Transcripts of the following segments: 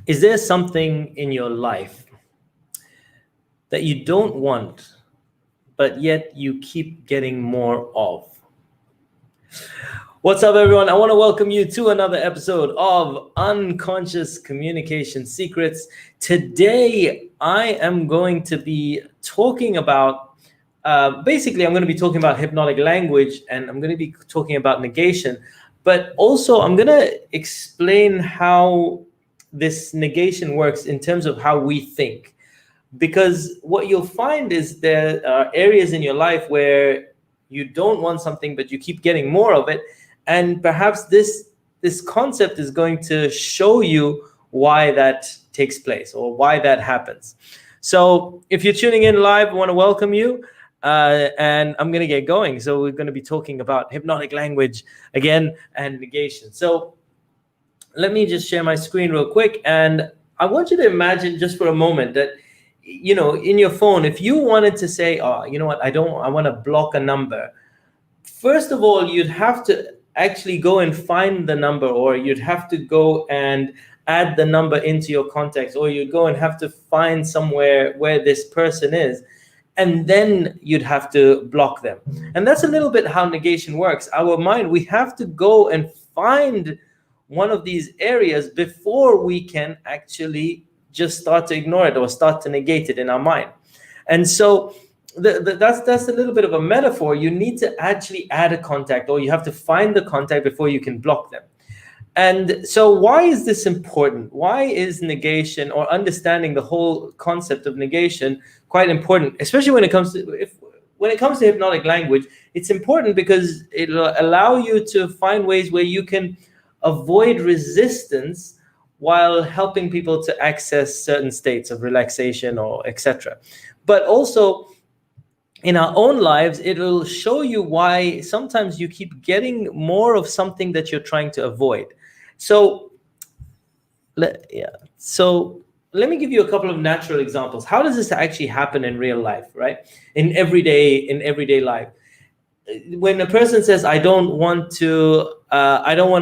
Is there something in your life that you don't want, but yet you keep getting more of? What's up, everyone? I want to welcome you to another episode of Unconscious Communication Secrets. Today, I am going to be talking about, basically, I'm going to be talking about hypnotic language, and I'm going to be talking about negation, but also I'm going to explain how this negation works in terms of how we think. Because what you'll find is there are areas in your life where you don't want something, but you keep getting more of it. And perhaps this concept is going to show you why that takes place or why that happens. So if you're tuning in live, I want to welcome you. And I'm going to get going. So we're going to be talking about hypnotic language again and negation. So let me just share my screen real quick. And I want you to imagine just for a moment that, you know, in your phone, if you wanted to say, oh, you know what, I want to block a number. First of all, you'd have to actually go and find the number, or you'd have to go and add the number into your contacts, or you'd go and have to find somewhere where this person is, and then you'd have to block them. And that's a little bit how negation works. Our mind, we have to go and find one of these areas before we can actually just start to ignore it or start to negate it in our mind. And so that's a little bit of a metaphor. You need to actually add a contact, or you have to find the contact before you can block them. And so why is this important? Why is negation, or understanding the whole concept of negation, quite important, especially when it comes to hypnotic language? It's important because it'll allow you to find ways where you can avoid resistance while helping people to access certain states of relaxation or etc. But also in our own lives, it'll show you why sometimes you keep getting more of something that you're trying to avoid. So let me give you a couple of natural examples. How does this actually happen in real life, right? In everyday life. When a person says, I don't want to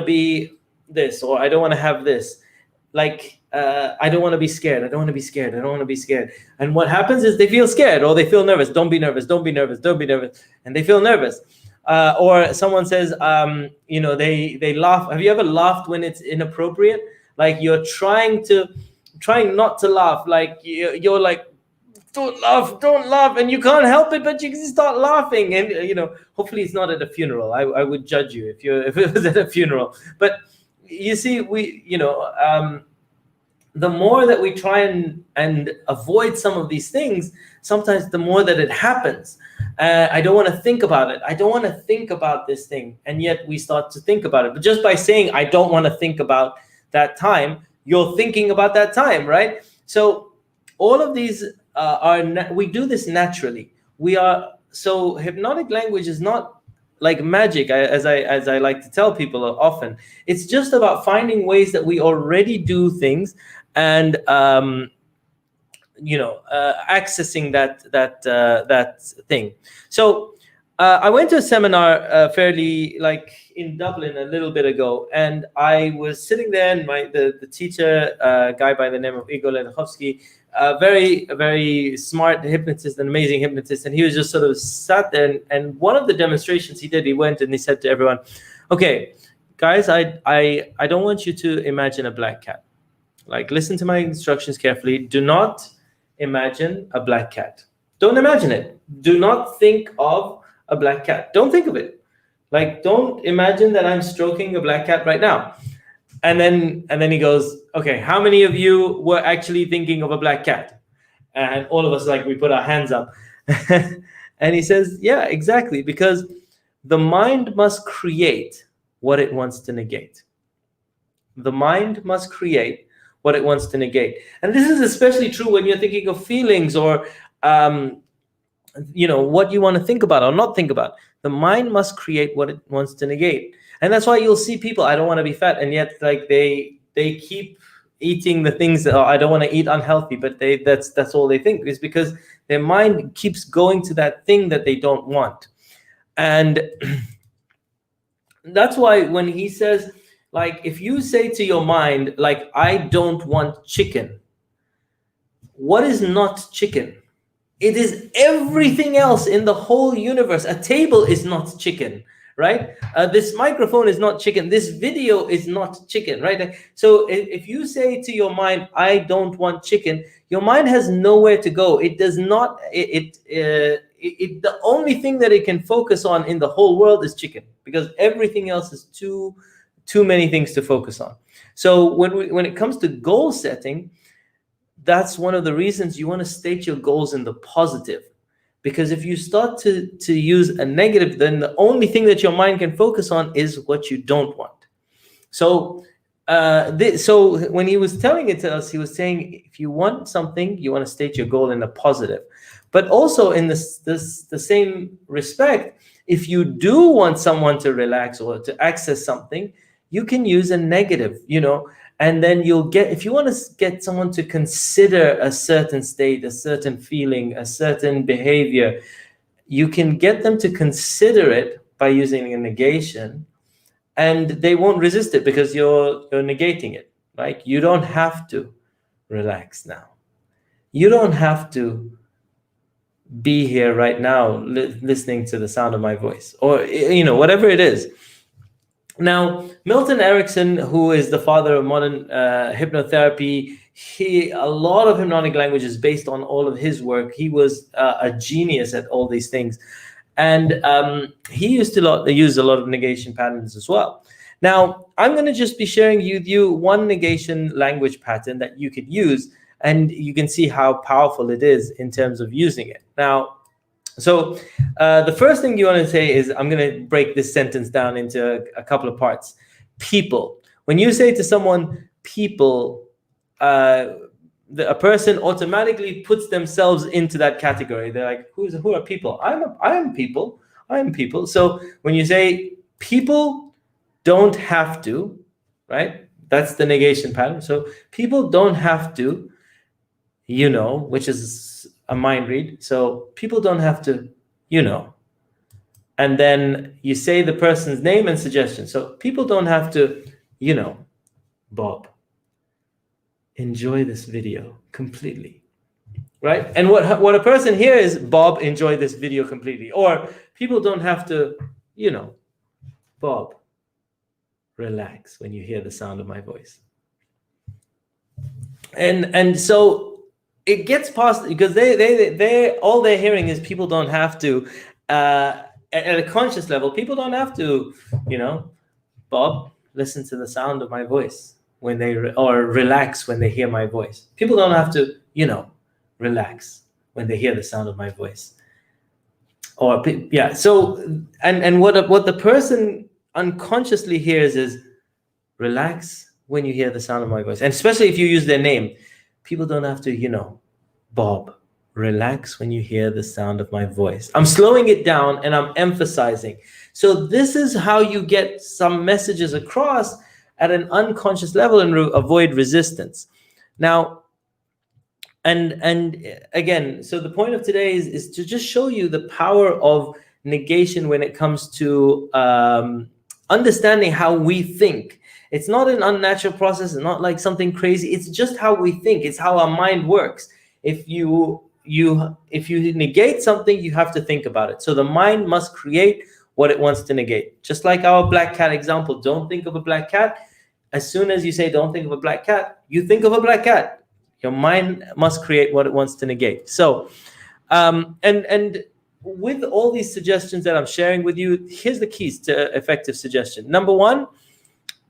be this, or I don't want to have this, like, I don't want to be scared. I don't want to be scared. I don't want to be scared. And what happens is they feel scared, or they feel nervous. Don't be nervous. Don't be nervous. Don't be nervous. And they feel nervous. Or someone says, they laugh. Have you ever laughed when it's inappropriate? Like you're trying not to laugh. Like you're like, don't laugh. And you can't help it, but you can start laughing. And, hopefully it's not at a funeral. I would judge you if it was at a funeral. But you see, the more that we try and avoid some of these things, sometimes the more that it happens. I don't want to think about it. I don't want to think about this thing. And yet we start to think about it. But just by saying, I don't want to think about that time, you're thinking about that time, right? So all of these we do this naturally. So hypnotic language is not like magic, as I like to tell people often. It's just about finding ways that we already do things and accessing that thing. So I went to a seminar fairly like in Dublin a little bit ago, and I was sitting there, and the teacher, guy by the name of Igor Lenachowski, a very smart hypnotist, an amazing hypnotist, and he was just sort of sat there, and one of the demonstrations he did, he went and he said to everyone, okay, guys, I don't want you to imagine a black cat. Like, listen to my instructions carefully. Do not imagine a black cat. Don't imagine it. Do not think of a black cat. Don't think of it. Like, don't imagine that I'm stroking a black cat right now. And then he goes, okay, how many of you were actually thinking of a black cat? And all of us, like, we put our hands up. And he says, yeah, exactly, because the mind must create what it wants to negate. The mind must create what it wants to negate. And this is especially true when you're thinking of feelings or, what you want to think about or not think about. The mind must create what it wants to negate. And that's why you'll see people, I don't want to be fat, and yet like they keep eating the things that I don't want to eat unhealthy, but that's all they think, is because their mind keeps going to that thing that they don't want. And that's why when he says, Like if you say to your mind, like, I don't want chicken, what is not chicken? It is everything else in the whole universe. A table is not chicken, right? This microphone is not chicken. This video is not chicken, right? So if you say to your mind, I don't want chicken, your mind has nowhere to go. It does not, the only thing that it can focus on in the whole world is chicken, because everything else is too many things to focus on. So when it comes to goal setting, that's one of the reasons you want to state your goals in the positive. Because if you start to use a negative, then the only thing that your mind can focus on is what you don't want. So so when he was telling it to us, he was saying, if you want something, you want to state your goal in the positive. But also in the same respect, if you do want someone to relax or to access something, you can use a negative, and then you'll get, if you want to get someone to consider a certain state, a certain feeling, a certain behavior, you can get them to consider it by using a negation, and they won't resist it because you're negating it. Like, you don't have to relax now. You don't have to be here right now listening to the sound of my voice, or whatever it is. Now, Milton Erickson, who is the father of modern hypnotherapy, a lot of hypnotic language is based on all of his work. He was a genius at all these things. And he used to use a lot of negation patterns as well. Now, I'm going to just be sharing with you one negation language pattern that you could use, and you can see how powerful it is in terms of using it. Now, so the first thing you want to say is, I'm going to break this sentence down into a couple of parts. People. When you say to someone, people, a person automatically puts themselves into that category. They're like, who are people? I am people. I am people. So when you say people don't have to, right? That's the negation pattern. So people don't have to, which is a mind read. So people don't have to, and then you say the person's name and suggestion. So people don't have to, Bob, enjoy this video completely, right? And what a person hears is, Bob, enjoy this video completely. Or people don't have to, Bob, relax when you hear the sound of my voice. And so it gets past, because they all they're hearing is people don't have to, at a conscious level, people don't have to, Bob, listen to the sound of my voice when they or relax when they hear my voice. People don't have to, relax when they hear the sound of my voice. Or yeah, so and what the person unconsciously hears is, relax when you hear the sound of my voice. And especially if you use their name. People don't have to, Bob, relax when you hear the sound of my voice. I'm slowing it down and I'm emphasizing. So this is how you get some messages across at an unconscious level and avoid resistance. Now, and again, so the point of today is to just show you the power of negation when it comes to understanding how we think. It's not an unnatural process. It's not like something crazy. It's just how we think. It's how our mind works. If you negate something, you have to think about it. So the mind must create what it wants to negate. Just like our black cat example. Don't think of a black cat. As soon as you say don't think of a black cat, you think of a black cat. Your mind must create what it wants to negate. So, and with all these suggestions that I'm sharing with you, here's the keys to effective suggestion. Number one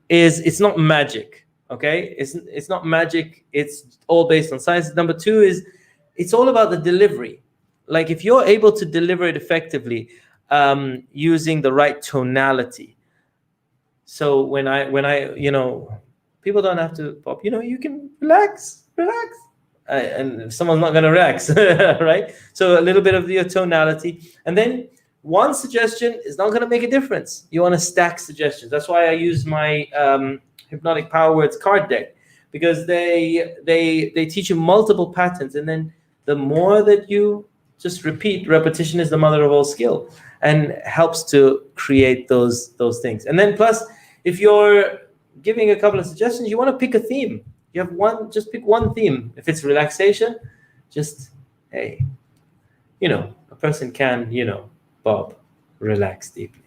is, it's not magic, okay? It's not magic. It's all based on science. Number two is, it's all about the delivery. Like, if you're able to deliver it effectively, using the right tonality. So when I people don't have to pop, you can relax. And someone's not going to relax, right? So a little bit of your tonality. And then one suggestion is not going to make a difference. You want to stack suggestions. That's why I use my Hypnotic Power Words card deck, because they teach you multiple patterns. And then the more that you just repeat, repetition is the mother of all skill, and helps to create those things. And then plus, if you're giving a couple of suggestions, you want to pick a theme. You have one, just pick one theme. If it's relaxation, just, hey, you know, a person can, you know, Bob, relax deeply.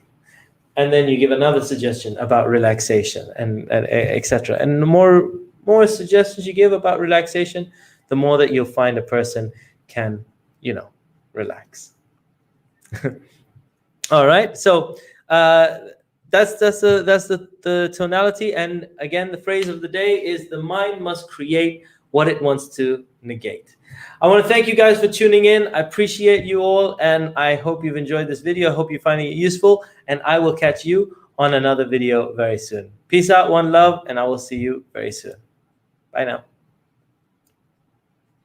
And then you give another suggestion about relaxation, and etc. And the more suggestions you give about relaxation, the more that you'll find a person can, you know, relax. All right. So that's the tonality. And again, the phrase of the day is the mind must create what it wants to negate. I want to thank you guys for tuning in. I appreciate you all, and I hope you've enjoyed this video. I hope you're finding it useful, and I will catch you on another video very soon. Peace out, one love, and I will see you very soon. Bye now.